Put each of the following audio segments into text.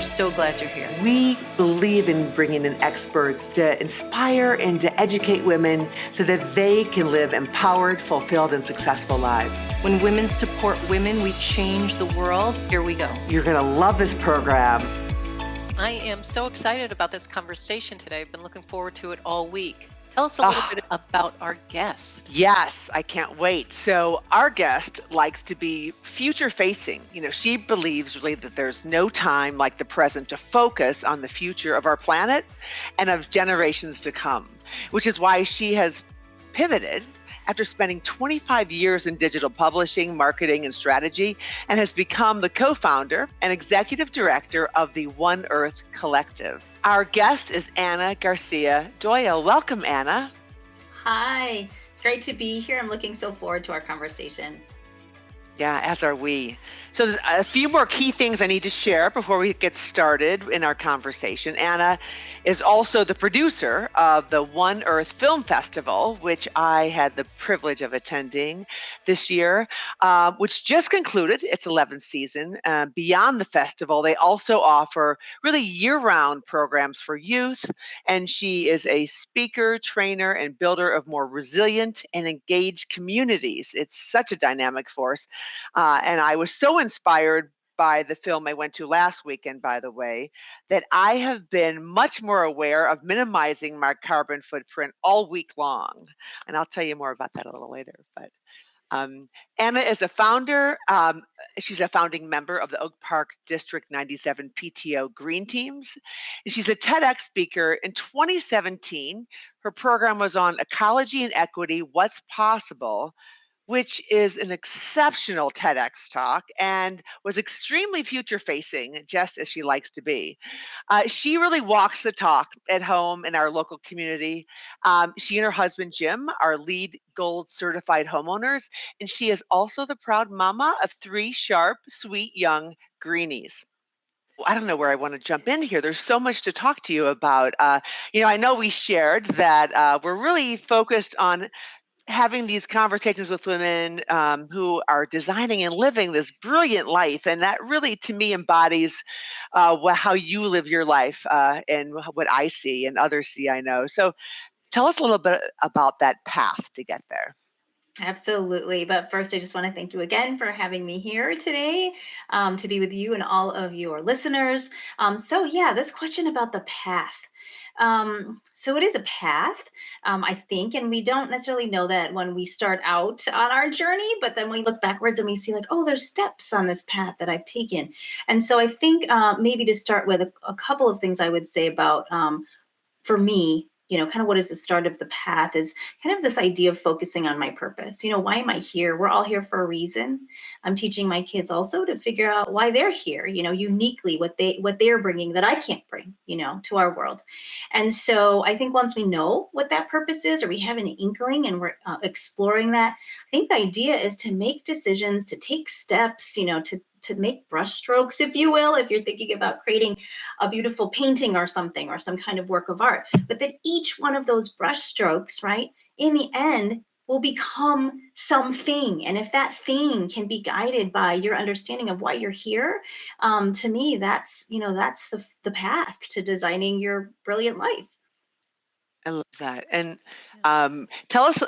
We're so glad you're here. We believe in bringing in experts to inspire and to educate women so that they can live empowered, fulfilled, and successful lives. When women support women, we change the world. Here we go. You're going to love this program. I am so excited about this conversation today. I've been looking forward to it all week. Tell us a little bit about our guest. Yes, I can't wait. So our guest likes to be future facing. She believes really that there's no time like the present to focus on the future of our planet and of generations to come, which is why she has pivoted after spending 25 years in digital publishing, marketing, and strategy, and has become the co-founder and executive director of the One Earth Collective. Our guest is Ana Garcia-Doyle. Welcome, Ana. Hi, it's great to be here. I'm looking so forward to our conversation. Yeah, as are we. So there's a few more key things I need to share before we get started in our conversation. Ana is also the producer of the One Earth Film Festival, which I had the privilege of attending this year, which just concluded its 11th season. Beyond the festival, they also offer really year-round programs for youth, and she is a speaker, trainer, and builder of more resilient and engaged communities. It's such a dynamic force. And I was so inspired by the film I went to last weekend, by the way, that I have been much more aware of minimizing my carbon footprint all week long. And I'll tell you more about that a little later. But Ana is a founder. She's a founding member of the Oak Park District 97 PTO Green Teams. And she's a TEDx speaker. In 2017, her program was on ecology and equity, what's possible, which is an exceptional TEDx talk and was extremely future-facing, just as she likes to be. She really walks the talk at home in our local community. She and her husband, Jim, are LEED Gold certified homeowners, and she is also the proud mama of 3 sharp, sweet, young greenies. I don't know where I want to jump in here. There's so much to talk to you about. I know we shared that we're really focused on having these conversations with women who are designing and living this brilliant life. And that really, to me, embodies how you live your life and what I see and others see, I know. So tell us a little bit about that path to get there. Absolutely. But first, I just want to thank you again for having me here today to be with you and all of your listeners. This question about the path. So it is a path, I think, and we don't necessarily know that when we start out on our journey, but then we look backwards and we see like, oh, there's steps on this path that I've taken. And so I think maybe to start with a couple of things I would say about, for me, kind of what is the start of the path is kind of this idea of focusing on my purpose. Why am I here? We're all here for a reason. I'm teaching my kids also to figure out why they're here, uniquely what they're bringing that I can't bring, to our world. And so I think once we know what that purpose is, or we have an inkling and we're exploring that, I think the idea is to make decisions, to take steps, to make brushstrokes, if you will, if you're thinking about creating a beautiful painting or something, or some kind of work of art, but that each one of those brushstrokes, right, in the end will become something. And if that thing can be guided by your understanding of why you're here, to me, that's the path to designing your brilliant life. I love that. And tell us,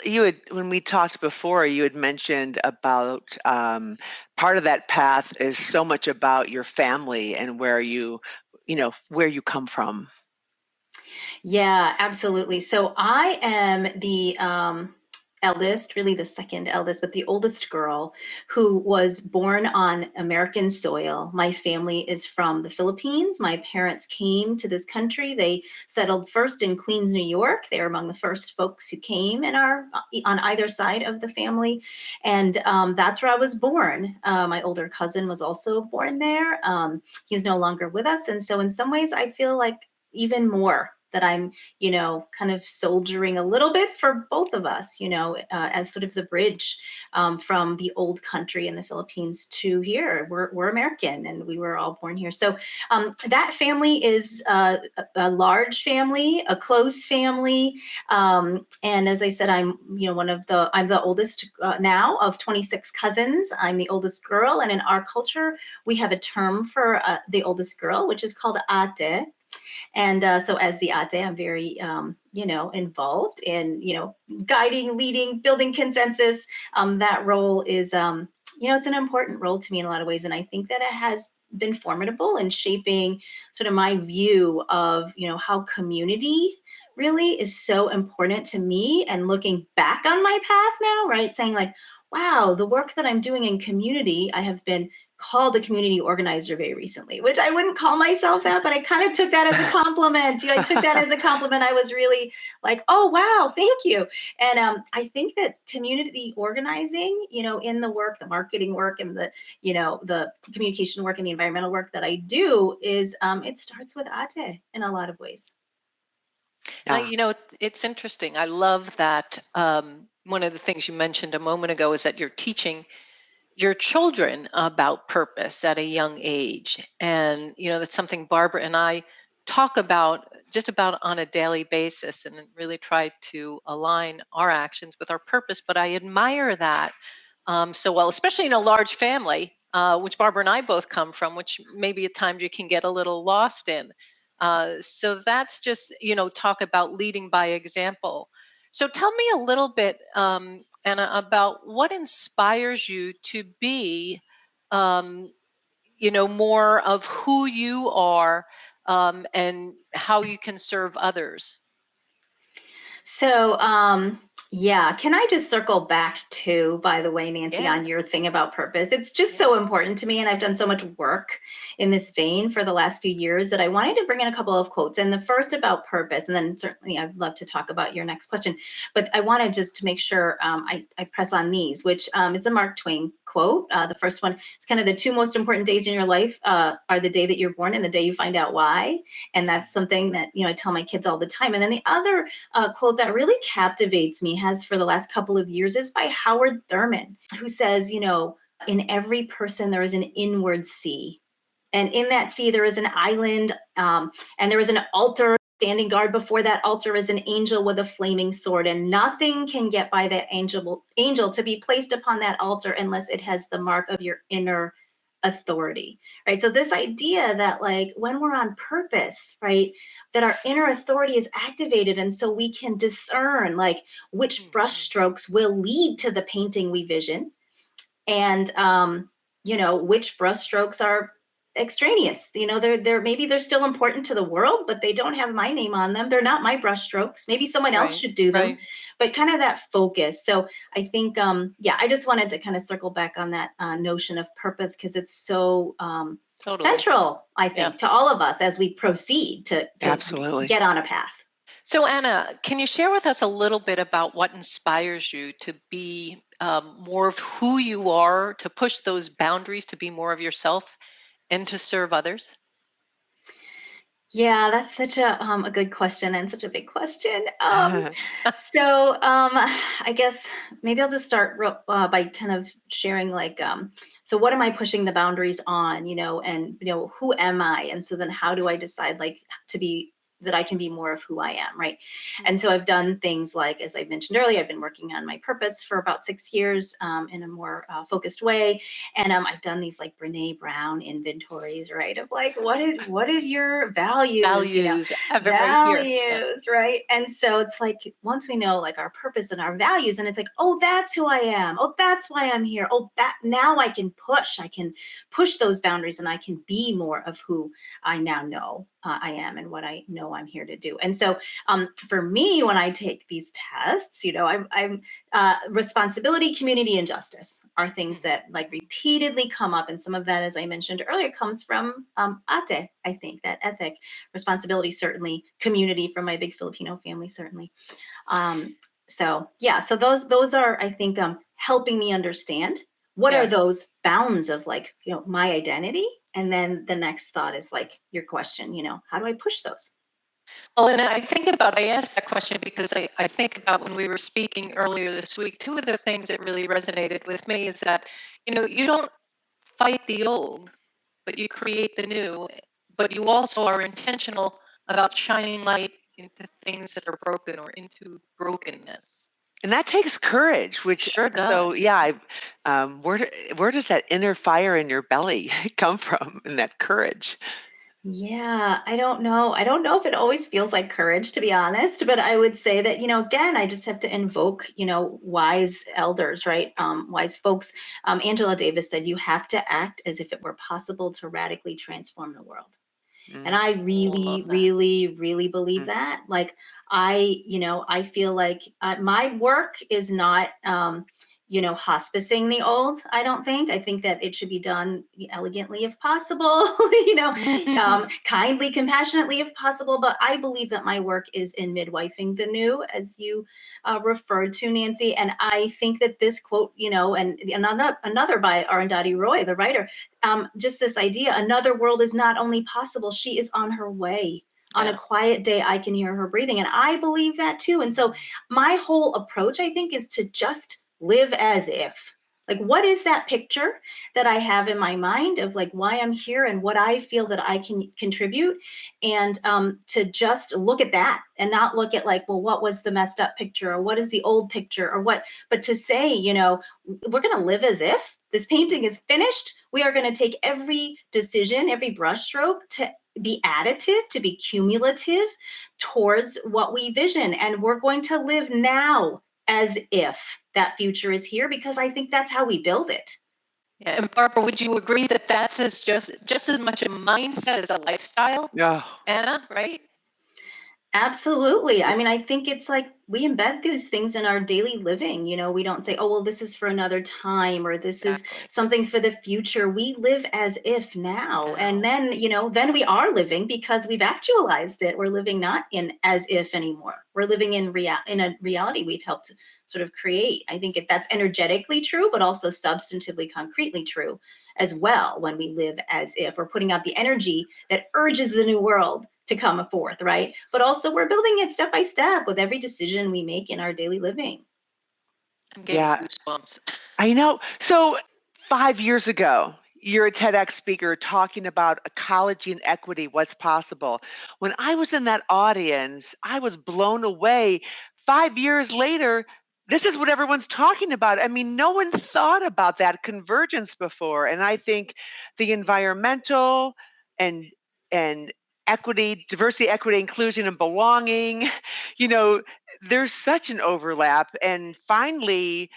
when we talked before, you had mentioned about part of that path is so much about your family and where you come from. Yeah, absolutely. So I am the eldest, really the second eldest, but the oldest girl who was born on American soil. My family is from the Philippines. My parents came to this country. They settled first in Queens, New York. They were among the first folks who came on either side of the family. And that's where I was born. My older cousin was also born there. He's no longer with us. And so in some ways, I feel like even more that I'm, kind of soldiering a little bit for both of us, as sort of the bridge from the old country in the Philippines to here. We're American and we were all born here. So that family is a large family, a close family. And as I said, I'm the oldest now of 26 cousins. I'm the oldest girl. And in our culture, we have a term for the oldest girl, which is called ate. And so as the ate, I'm very, involved in, guiding, leading, building consensus. That role is, it's an important role to me in a lot of ways. And I think that it has been formidable in shaping sort of my view of, how community really is so important to me, and looking back on my path now, right? Saying like, wow, the work that I'm doing in community, I have been called a community organizer very recently, which I wouldn't call myself that, but I kind of took that as a compliment. I took that as a compliment. I was really like, oh, wow, thank you. And I think that community organizing, in the work, the marketing work and the communication work and the environmental work that I do is it starts with ate in a lot of ways. Yeah. It's interesting. I love that. One of the things you mentioned a moment ago is that you're teaching your children about purpose at a young age. And, that's something Barbara and I talk about just about on a daily basis, and really try to align our actions with our purpose. But I admire that so well, especially in a large family, which Barbara and I both come from, which maybe at times you can get a little lost in. So that's just, talk about leading by example. So tell me a little bit, Anna, about what inspires you to be, um, more of who you are, and how you can serve others. So, yeah, can I just circle back to, by the way, Nancy, Yeah, on your thing about purpose? It's just yeah. so important to me. And I've done so much work in this vein for the last few years that I wanted to bring in a couple of quotes. And the first about purpose, and then certainly I'd love to talk about your next question. But I wanted just to make sure I press on these, which is a Mark Twain quote. The first one is kind of the two most important days in your life are the day that you're born and the day you find out why. And that's something that, I tell my kids all the time. And then the other quote that really captivates me, has for the last couple of years, is by Howard Thurman, who says, in every person there is an inward sea. And in that sea, there is an island, and there is an altar. Standing guard before that altar is an angel with a flaming sword, and nothing can get by that angel to be placed upon that altar unless it has the mark of your inner authority, right? So this idea that like when we're on purpose, right, that our inner authority is activated, and so we can discern like which Mhm. brushstrokes will lead to the painting we vision, and which brushstrokes are extraneous. They're still important to the world, but they don't have my name on them. They're not my brushstrokes. Maybe someone else Right, should do them, right. but kind of that focus. So I think yeah, I just wanted to kind of circle back on that notion of purpose, because it's so Totally. central, I Yeah. think, to all of us as we proceed to Absolutely. get on a path. So, Anna, can you share with us a little bit about what inspires you to be more of who you are, to push those boundaries, to be more of yourself, and to serve others? Yeah, that's such a good question, and such a big question. So I guess maybe I'll just start by kind of sharing like, so what am I pushing the boundaries on, and who am I, and so then how do I decide like to be that I can be more of who I am, right? And so I've done things like, as I mentioned earlier, I've been working on my purpose for about 6 years in a more focused way, and I've done these like Brene Brown inventories, right? Of like, what are your values, Values. I have it right here. Yeah. values, right? And so it's like once we know like our purpose and our values, and it's like, oh, that's who I am. Oh, that's why I'm here. Oh, that now I can push those boundaries, and I can be more of who I now know I am, and what I know I'm here to do. And so for me, when I take these tests, I'm responsibility, community, and justice are things Mhm. that like repeatedly come up. And some of that, as I mentioned earlier, comes from ate, I think, that ethic, responsibility, certainly, community from my big Filipino family, certainly. Um, so yeah, so those are, I think, helping me understand what are Yeah. those bounds of like, my identity. And then the next thought is like your question, how do I push those? Well, and I asked that question because I think about when we were speaking earlier this week, two of the things that really resonated with me is that, you don't fight the old, but you create the new, but you also are intentional about shining light into things that are broken or into brokenness. And that takes courage, which, Sure so does. yeah, where does that inner fire in your belly come from, and that courage? Yeah, I don't know. I don't know if it always feels like courage, to be honest, but I would say that, again, I just have to invoke, wise elders, right? Wise folks. Angela Davis said, you have to act as if it were possible to radically transform the world. And Mm, I I really, love that. really, really believe mm. that. Like, I feel like my work is not, hospicing the old. I think that it should be done elegantly if possible, kindly, compassionately if possible. But I believe that my work is in midwifing the new, as you referred to, Nancy. And I think that this quote, and another by Arundhati Roy, the writer, just this idea, another world is not only possible, she is on her way. On a Yeah. quiet day, I can hear her breathing. And I believe that too. And so my whole approach, I think, is to just live as if. Like, what is that picture that I have in my mind of like why I'm here and what I feel that I can contribute? And to just look at that and not look at like, well, what was the messed up picture or what is the old picture or what, but to say, we're going to live as if this painting is finished. We are going to take every decision, every brushstroke to be additive, to be cumulative towards what we vision. And we're going to live now as if that future is here, because I think that's how we build it. Yeah. And Barbara, would you agree that that's just as much a mindset as a lifestyle, Oh, Anna? Right? Absolutely. I mean, I think it's like we embed these things in our daily living. We don't say, oh, well, this is for another time or this is Exactly. something for the future. We live as if now. Now. And then, then we are living because we've actualized it. We're living not in as if anymore. We're living in a reality we've helped sort of create. I think that's energetically true, but also substantively, concretely true as well. When we live as if we're putting out the energy that urges the new world to come forth, right? But also we're building it step by step with every decision we make in our daily living. I'm getting yeah, goosebumps. I know. So 5 years ago, you're a TEDx speaker talking about ecology and equity, what's possible. When I was in that audience, I was blown away. 5 years later, this is what everyone's talking about. I mean, no one thought about that convergence before. And I think the environmental and and equity, diversity, equity, inclusion, and belonging, you know, there's such an overlap. And finally,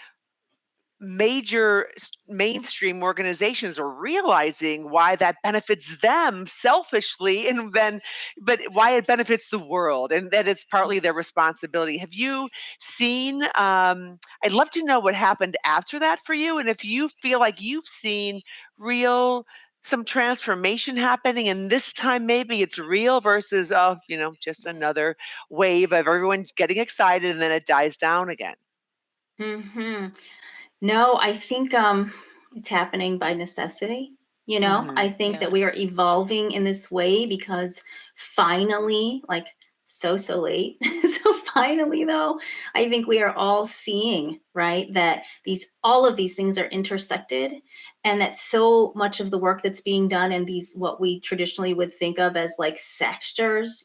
mainstream organizations are realizing why that benefits them selfishly, and then but why it benefits the world, and that it's partly their responsibility. Have you seen, I'd love to know what happened after that for you, and if you feel like you've seen real some transformation happening, and this time maybe it's real versus, oh, just another wave of everyone getting excited and then it dies down again. Hmm. No, I think it's happening by necessity. I Hmm. think that Yeah. we are evolving in this way because finally, like so late. So finally, though, I think we are all seeing, right, that all of these things are intersected, and that so much of the work that's being done in these what we traditionally would think of as like sectors,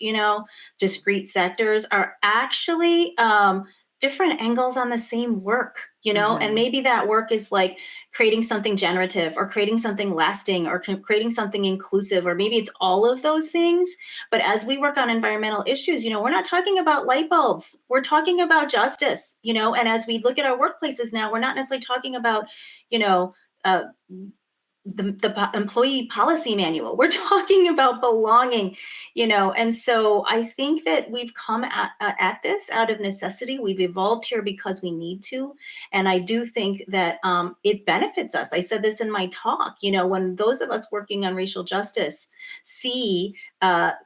discrete sectors, are actually different angles on the same work, and Hmm. maybe that work is like creating something generative or creating something lasting or creating something inclusive, or maybe it's all of those things. But as we work on environmental issues, we're not talking about light bulbs, we're talking about justice, and as we look at our workplaces now, we're not necessarily talking about, you know, uh, the employee policy manual. We're talking about belonging, and so I think that we've come at this out of necessity. We've evolved here because we need to, and I do think that it benefits us. I said this in my talk. When those of us working on racial justice see that,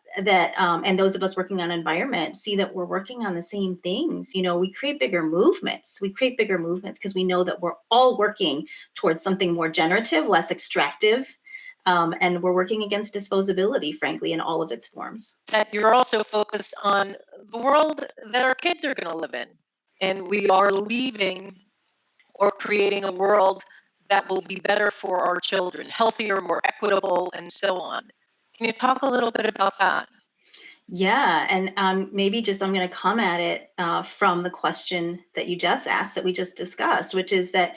and those of us working on environment see that we're working on the same things, we create bigger movements. We create bigger movements because we know that we're all working towards something more generative, less extractive, And we're working against disposability, frankly, in all of its forms. That you're also focused on the world that our kids are going to live in. And we are leaving or creating a world that will be better for our children, healthier, more equitable, and so on. Can you talk a little bit about that? Yeah, and maybe just I'm going to come at it from the question that you just asked that we just discussed, which is that,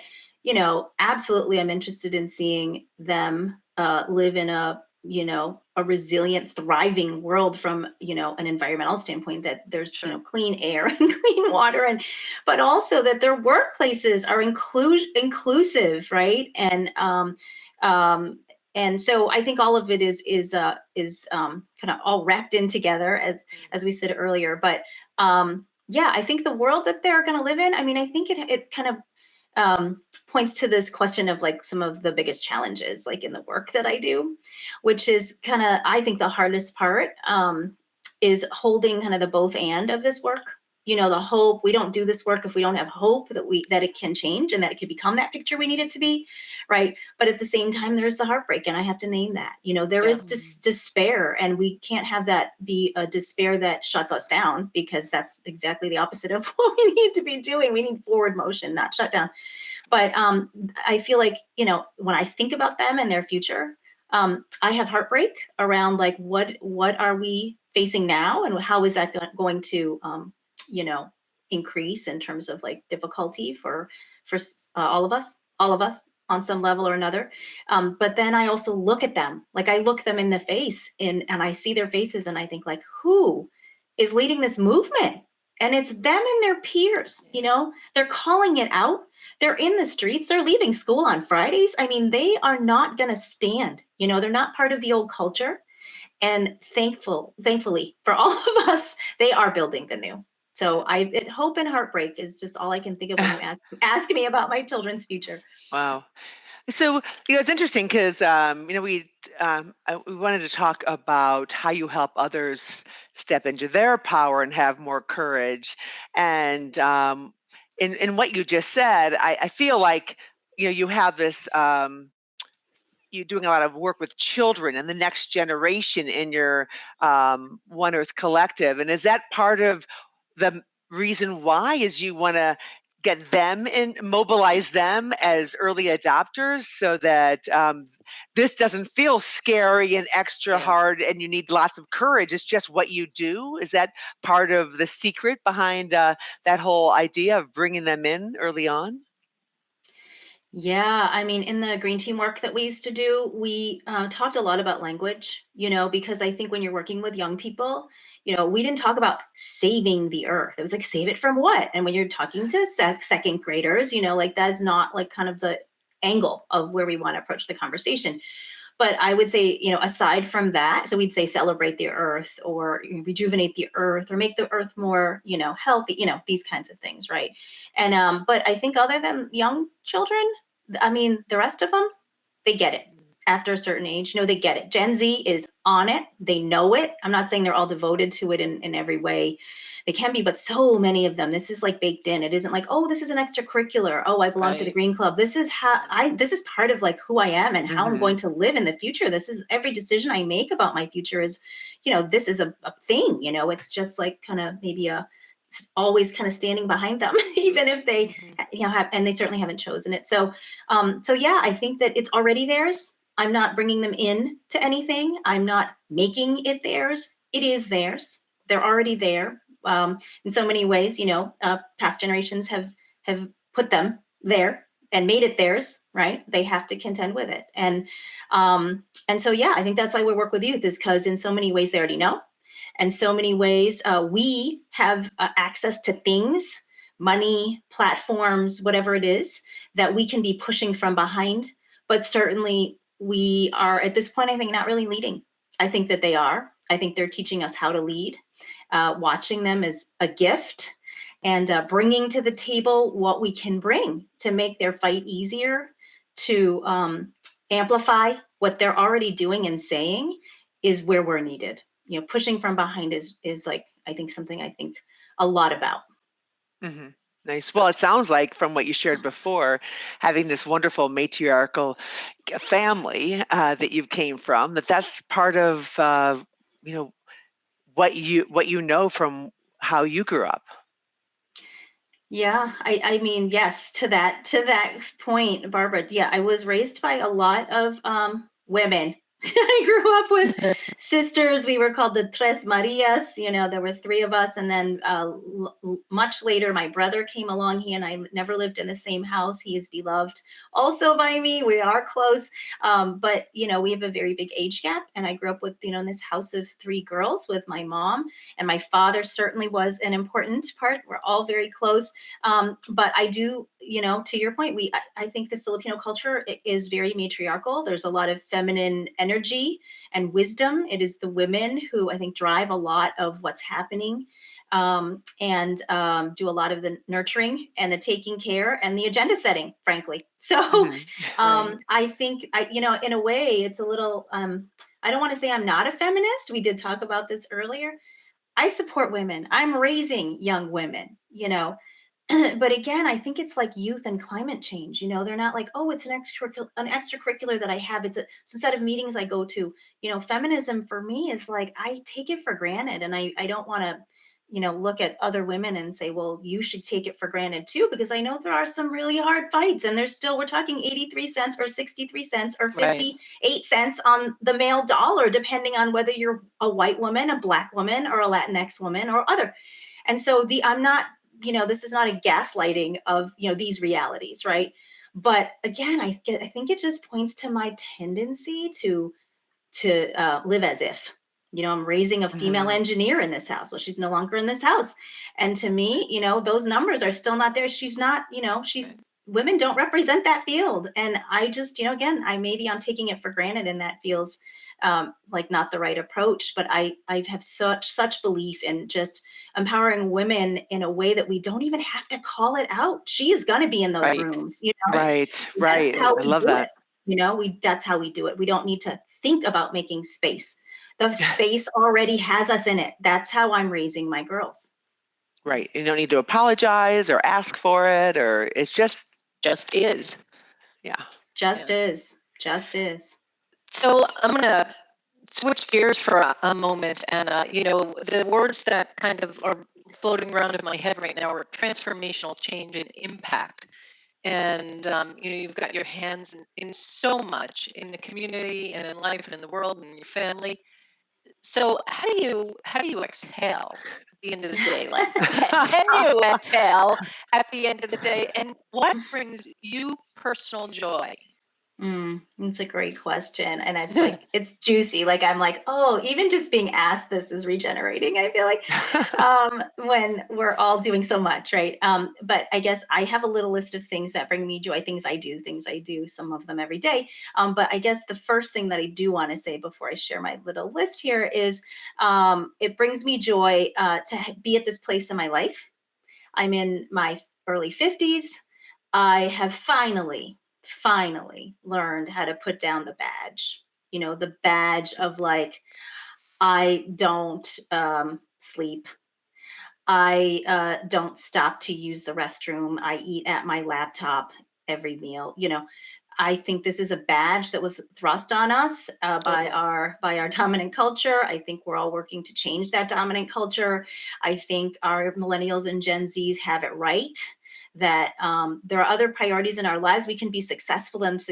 absolutely I'm interested in seeing them live in a resilient, thriving world from, an environmental standpoint, that there's, Sure. clean air and clean water, but also that their workplaces are inclusive, right? Um, and so I think all of it is kind of all wrapped in together, as we said earlier. But yeah, I think the world that they're going to live in, I mean, I think it kind of points to this question of like some of the biggest challenges, like in the work that I do, which is kind of, I think, the hardest part, is holding kind of the both and of this work. The hope. We don't do this work if we don't have hope that it can change and that it can become that picture we need it to be, right? But at the same time, there's the heartbreak, and I have to name that. There Yeah. is despair, and we can't have that be a despair that shuts us down, because that's exactly the opposite of what we need to be doing. We need forward motion, not shut down. But I feel like, when I think about them and their future, I have heartbreak around like what are we facing now, and how is that going to increase in terms of like difficulty for all of us on some level or another. But then I also look at them, like I look them in the face, and I see their faces, and I think like, who is leading this movement? And it's them and their peers. They're calling it out. They're in the streets. They're leaving school on Fridays. I mean, they are not going to stand. They're not part of the old culture. And thankfully for all of us, they are building the new. So hope and heartbreak is just all I can think of when you ask me about my children's future. Wow. So, it's interesting because, we wanted to talk about how you help others step into their power and have more courage. And in what you just said, I feel like, you have this, you're doing a lot of work with children and the next generation in your One Earth Collective. And is that part of the reason why is you want to get them and mobilize them as early adopters so that this doesn't feel scary and extra Yeah. hard and you need lots of courage? It's just what you do. Is that part of the secret behind that whole idea of bringing them in early on? Yeah, I mean, in the green team work that we used to do, we talked a lot about language, because I think when you're working with young people, we didn't talk about saving the earth. It was like, save it from what? And when you're talking to second graders, like that's not like kind of the angle of where we want to approach the conversation. But I would say, aside from that, so we'd say celebrate the earth, or rejuvenate the earth, or make the earth more, healthy, these kinds of things, right? And but I think other than young children, I mean, the rest of them, they get it after a certain age. They get it. Gen Z is on it. They know it. I'm not saying they're all devoted to it in every way. They can be, but so many of them, this is like baked in. It isn't like, oh, this is an extracurricular. Oh, I belong to the Right. Green Club. This is this is part of like who I am and how I'm Mm-hmm. going to live in the future. This is every decision I make about my future is, this is a thing, it's just like kind of maybe always kind of standing behind them, even if they, have, and they certainly haven't chosen it. So yeah, I think that it's already theirs. I'm not bringing them in to anything. I'm not making it theirs. It is theirs. They're already there. In so many ways, past generations have put them there and made it theirs, right? They have to contend with it. And so yeah, I think that's why we work with youth, is because in so many ways they already know. And so many ways we have access to things, money, platforms, whatever it is, that we can be pushing from behind. But certainly we are at this point, I think, not really leading. I think that they are. I think they're teaching us how to lead. Watching them is a gift, and bringing to the table what we can bring to make their fight easier, to amplify what they're already doing and saying, is where we're needed. Pushing from behind is like, I think, something I think a lot about. Mm-hmm. Nice. Well, it sounds like from what you shared before, having this wonderful matriarchal family that you came from, that's part of you know what you know from how you grew up. Yeah, I mean, yes, to that point, Barbara. Yeah, I was raised by a lot of women. I grew up with sisters. We were called the Tres Marias. You know, there were three of us, and then much later, my brother came along. He and I never lived in the same house. He is beloved also by me. We are close, but you know, we have a very big age gap. And I grew up with, you know, in this house of three girls with my mom, and my father certainly was an important part. We're all very close. But I do, you know, to your point, I think the Filipino culture is very matriarchal. There's a lot of feminine energy and wisdom. It is the women who I think drive a lot of what's happening, and do a lot of the nurturing and the taking care and the agenda setting, frankly. So Hmm. Right. I think you know, in a way, it's a little. I don't want to say I'm not a feminist. We did talk about this earlier. I support women. I'm raising young women, you know, but again, I think it's like youth and climate change. You know, they're not like, oh, it's an extracurricular that I have. It's some set of meetings I go to. You know, feminism for me is like I take it for granted, and I don't want to, you know, look at other women and say, well, you should take it for granted too, because I know there are some really hard fights, and there's still we're talking 83 cents or 63 cents or Right. 58 cents on the male dollar, depending on whether you're a white woman, a black woman, or a Latinx woman, or other. And so the I'm not, you know, this is not a gaslighting of, you know, these realities, right? But again, I think it just points to my tendency to live as if, you know, I'm raising a female Hmm. engineer in this house. Well, she's no longer in this house, and to me, you know, those numbers are still not there. She's not, you know, Right. she's women don't represent that field, and I just, you know, again, I'm taking it for granted, and that feels like not the right approach. But I have such belief in just empowering women in a way that we don't even have to call it out. She is going to be in those Right. rooms, you know. Right. Right, That's right. how I we love do it. that. You know, that's how we do it. We don't need to think about making space. The space already has us in it. That's how I'm raising my girls. Right. You don't need to apologize or ask for it, or it's just, Just is. yeah. Just Yeah. is. Just is. So I'm gonna switch gears for a moment, and you know, the words that kind of are floating around in my head right now are transformational change and impact. And you know, you've got your hands in so much in the community and in life and in the world and in your family. So how do you exhale at the end of the day? Like, can you exhale at the end of the day? And what brings you personal joy? It's a great question. And it's like, it's juicy. Like, I'm like, oh, even just being asked this is regenerating. I feel like when we're all doing so much, right? But I guess I have a little list of things that bring me joy, things I do, some of them every day. But I guess the first thing that I do want to say before I share my little list here is it brings me joy to be at this place in my life. I'm in my early 50s. I have finally learned how to put down the badge. You know, the badge of like, I don't sleep. I don't stop to use the restroom. I eat at my laptop every meal. You know, I think this is a badge that was thrust on us Totally. by our dominant culture. I think we're all working to change that dominant culture. I think our millennials and Gen Zs have it right that there are other priorities in our lives. We can be successful, and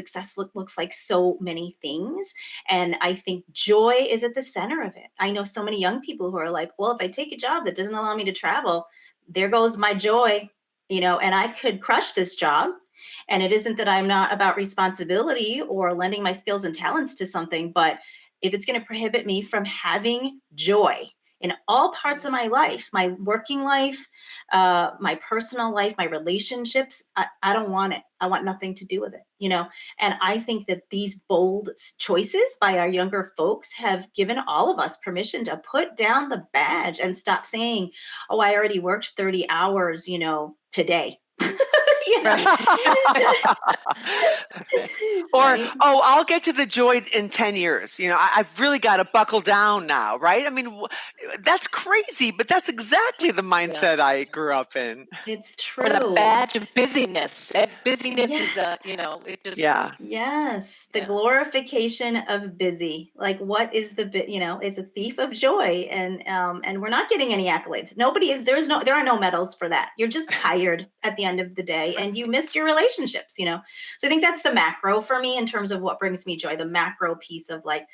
looks like so many things. And I think joy is at the center of it. I know so many young people who are like, well, if I take a job that doesn't allow me to travel, there goes my joy, you know, and I could crush this job. And it isn't that I'm not about responsibility or lending my skills and talents to something, but if it's going to prohibit me from having joy in all parts of Mm. my life, my working life, my personal life, my relationships, I don't want it. I want nothing to do with it, you know? And I think that these bold choices by our younger folks have given all of us permission to put down the badge and stop saying, oh, I already worked 30 hours, you know, today. Yeah. Or, Right? oh, I'll get to the joy in 10 years. I've really got to buckle down now, right? I mean, that's crazy, but that's exactly the mindset I grew up in. It's Or the true. badge of busyness. And busyness is Yes. it just Yeah. Yes, the Yeah. glorification of busy. Like, what is it's a thief of joy, and we're not getting any accolades. Nobody is. There are no medals for that. You're just tired at the end of the day, and you miss your relationships. So I think that's the macro for me in terms of what brings me joy. The macro piece of like,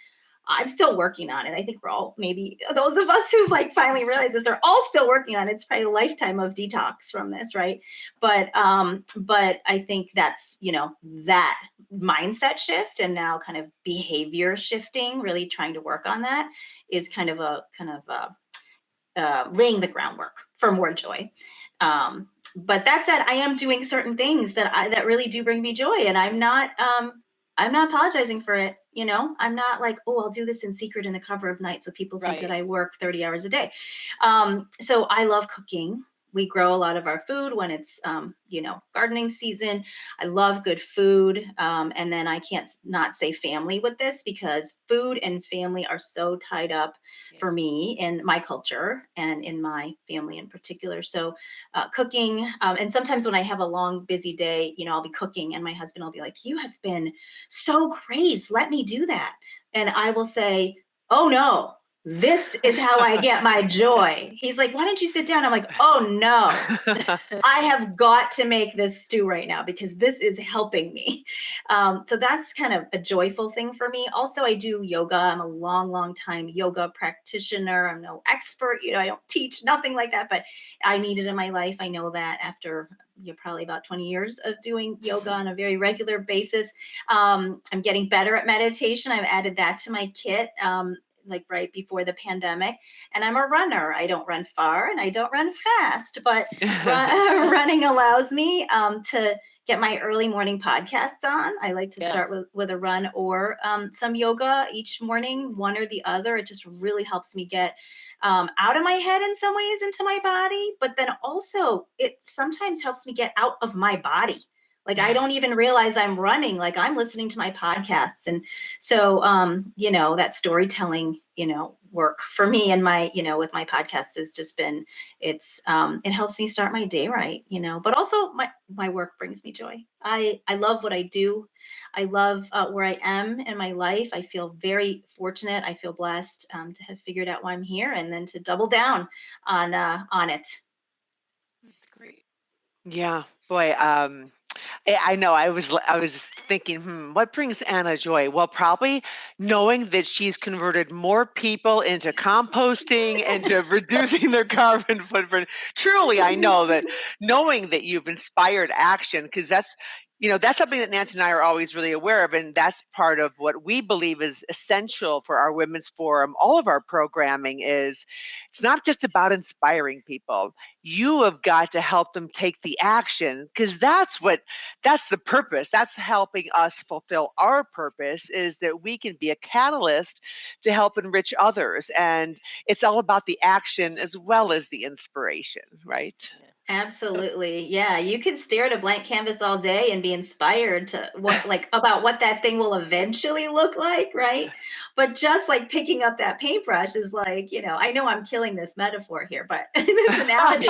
I'm still working on it. I think we're all, maybe those of us who've like finally realized this, are all still working on it. It's probably a lifetime of detox from this, right? But I think that's, that mindset shift and now kind of behavior shifting, really trying to work on that, is kind of laying the groundwork for more joy. But that said, I am doing certain things that really do bring me joy, and I'm not apologizing for it. I'm not like, oh, I'll do this in secret in the cover of night so people think that Right. I work 30 hours a day. So I love cooking. We grow a lot of our food when it's gardening season. I love good food. And then I can't not say family with this, because food and family are so tied up for me in my culture and in my family in particular. So cooking, and sometimes when I have a long, busy day, I'll be cooking and my husband will be like, "You have been so crazed. Let me do that." And I will say, "Oh no, this is how I get my joy." He's like, "Why don't you sit down?" I'm like, "Oh no, I have got to make this stew right now because this is helping me." So that's kind of a joyful thing for me. Also, I do yoga. I'm a long, long time yoga practitioner. I'm no expert. I don't teach, nothing like that, but I need it in my life. I know that after probably about 20 years of doing yoga on a very regular basis. I'm getting better at meditation. I've added that to my kit. Like right before the pandemic. And I'm a runner. I don't run far and I don't run fast, but running allows me to get my early morning podcasts on. I like to start with a run or some yoga each morning, one or the other. It just really helps me get out of my head in some ways into my body, but then also it sometimes helps me get out of my body. Like I don't even realize I'm running, like I'm listening to my podcasts. And so, that storytelling, work for me and my, with my podcasts has just been, it helps me start my day right, but also my work brings me joy. I love what I do. I love where I am in my life. I feel very fortunate. I feel blessed to have figured out why I'm here and then to double down on it. That's great. Yeah, boy. I know. I was thinking, what brings Anna joy? Well, probably knowing that she's converted more people into composting and to reducing their carbon footprint. Truly, I know that knowing that you've inspired action, because that's something that Nancy and I are always really aware of, and that's part of what we believe is essential for our Women's Forum. All of our programming is, it's not just about inspiring people. You have got to help them take the action, because that's the purpose. That's helping us fulfill our purpose, is that we can be a catalyst to help enrich others. And it's all about the action as well as the inspiration, right? Absolutely. Yeah. You can stare at a blank canvas all day and be inspired to about what that thing will eventually look like. Right. But just like picking up that paintbrush is like, I know I'm killing this metaphor here, but this analogy,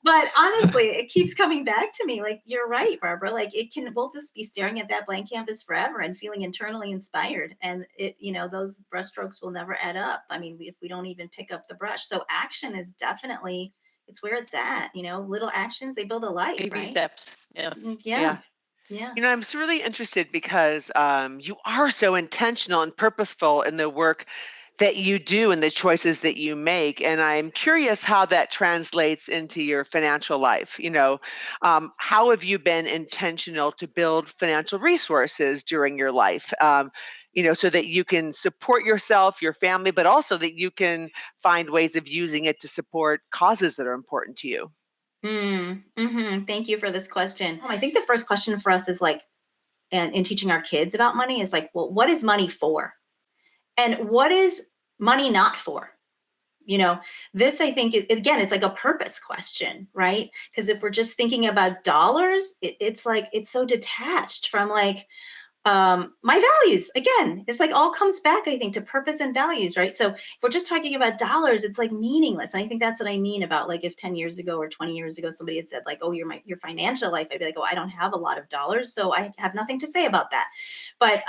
but honestly, it keeps coming back to me. Like, you're right, Barbara. Like we'll just be staring at that blank canvas forever and feeling internally inspired. And those brushstrokes will never add up. I mean, if we don't even pick up the brush. So action is definitely, it's where it's at. Little actions, they build a life, Baby right? steps. Yeah. Yeah. Yeah. I'm really interested because you are so intentional and purposeful in the work that you do and the choices that you make. And I'm curious how that translates into your financial life. How have you been intentional to build financial resources during your life? So that you can support yourself, your family, but also that you can find ways of using it to support causes that are important to you. Thank you for this question. I think the first question for us is like, and in teaching our kids about money is like, well, what is money for? And what is money not for? This, I think, again, it's like a purpose question, right? Because if we're just thinking about dollars, it's like it's so detached from like my values. Again, it's like all comes back, I think, to purpose and values, right? So if we're just talking about dollars, it's like meaningless. And I think that's what I mean about like if 10 years ago or 20 years ago somebody had said like, oh, your financial life, I'd be like, oh, I don't have a lot of dollars, so I have nothing to say about that. But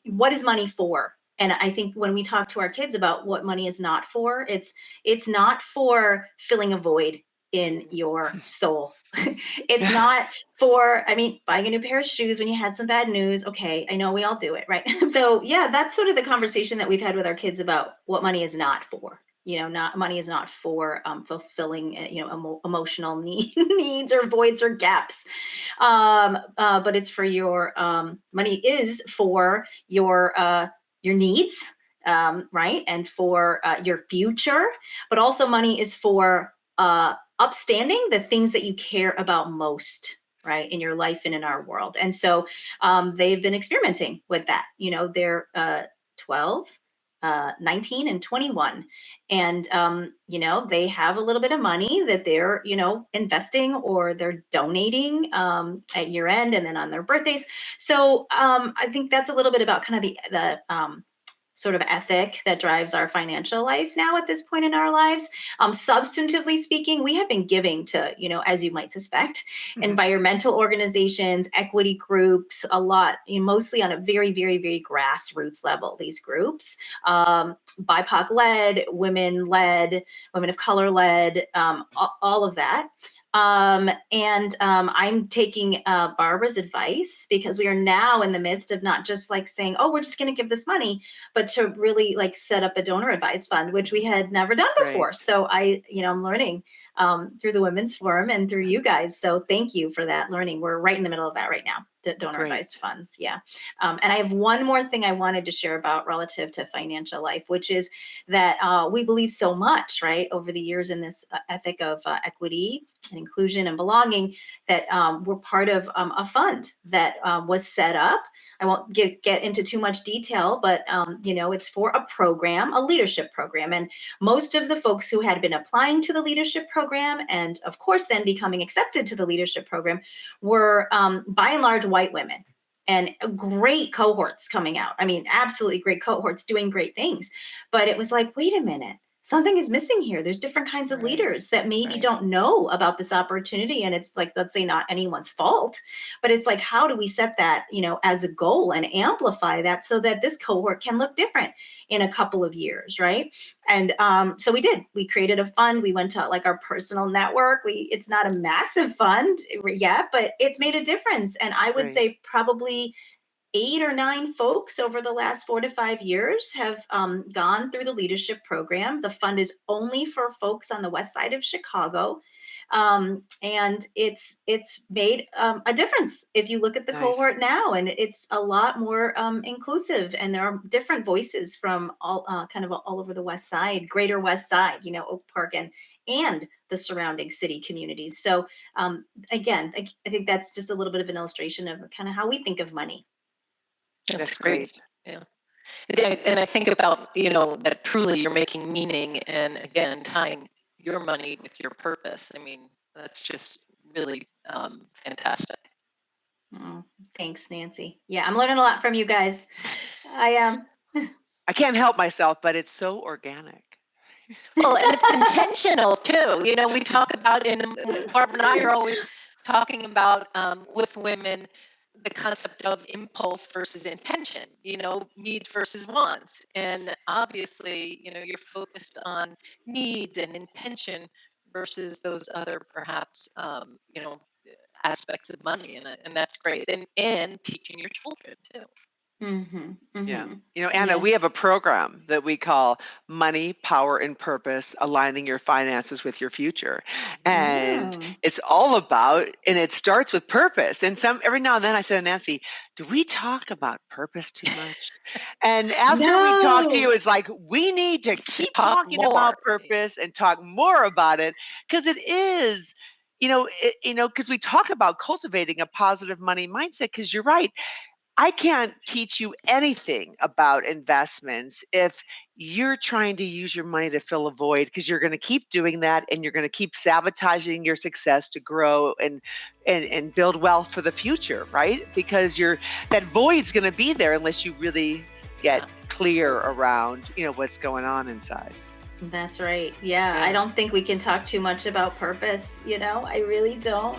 what is money for? And I think when we talk to our kids about what money is not for, it's not for filling a void in your soul. It's not for, I mean, buying a new pair of shoes when you had some bad news. Okay, I know we all do it, right? So yeah, that's sort of the conversation that we've had with our kids about what money is not for. Not money is not for fulfilling emotional needs or voids or gaps, but it's for your money is for your needs, right, and for your future. But also, money is for upstanding the things that you care about most, right, in your life and in our world. And so they've been experimenting with that. They're 12, 19, and 21. And, they have a little bit of money that they're, investing or they're donating at year end and then on their birthdays. So I think that's a little bit about kind of the sort of ethic that drives our financial life now at this point in our lives. Substantively speaking, we have been giving to, as you might suspect, environmental organizations, equity groups, a lot, mostly on a very, very, very grassroots level, these groups, BIPOC led, women of color led, all of that. And I'm taking Barbara's advice because we are now in the midst of not just like saying, oh, we're just going to give this money, but to really like set up a donor advised fund, which we had never done before. Right. So I'm learning through the Women's Forum and through you guys. So thank you for that learning. We're right in the middle of that right now, donor advised funds. Yeah. And I have one more thing I wanted to share about relative to financial life, which is that we believe so much, right, over the years in this ethic of equity and inclusion and belonging that we're part of a fund that was set up. I won't get into too much detail, but it's for a program, a leadership program. And most of the folks who had been applying to the leadership program and of course then becoming accepted to the leadership program were by and large white women. And great cohorts coming out. I mean, absolutely great cohorts doing great things. But it was like, wait a minute, something is missing here. There's different kinds of leaders that maybe don't know about this opportunity. And it's like, let's say not anyone's fault, but it's like, how do we set that, as a goal and amplify that so that this cohort can look different in a couple of years, right? And so we did. We created a fund. We went to like our personal network. It's not a massive fund yet, but it's made a difference. And I would say probably 8 or 9 folks over the last 4 to 5 years have gone through the leadership program. The fund is only for folks on the west side of Chicago. And it's made a difference if you look at the cohort now, and it's a lot more inclusive, and there are different voices from all kind of all over the west side, greater west side, Oak Park and the surrounding city communities. So again, I think that's just a little bit of an illustration of kind of how we think of money. That's great. Yeah. And I think about, that truly you're making meaning and again, tying your money with your purpose. I mean, that's just really fantastic. Oh, thanks, Nancy. Yeah, I'm learning a lot from you guys. I am. I can't help myself, but it's so organic. Well, and it's intentional too. We talk about, and Barbara and I are always talking about with women, the concept of impulse versus intention, needs versus wants. And obviously, you're focused on needs and intention versus those other perhaps, aspects of money. And that's great. And teaching your children too. Yeah. Anna, we have a program that we call Money, Power, and Purpose, Aligning Your Finances with Your Future. And it's all about, and it starts with purpose. And every now and then I said to Nancy, do we talk about purpose too much? And after we talk to you, it's like, we need to keep talking about purpose and talk more about it, because it is, because we talk about cultivating a positive money mindset, because you're right. I can't teach you anything about investments if you're trying to use your money to fill a void, because you're going to keep doing that and you're going to keep sabotaging your success to grow and build wealth for the future, right? Because that void's going to be there unless you really get Yeah, clear totally. around, what's going on inside. That's right. Yeah, I Yeah. don't think we can talk too much about purpose, I really don't.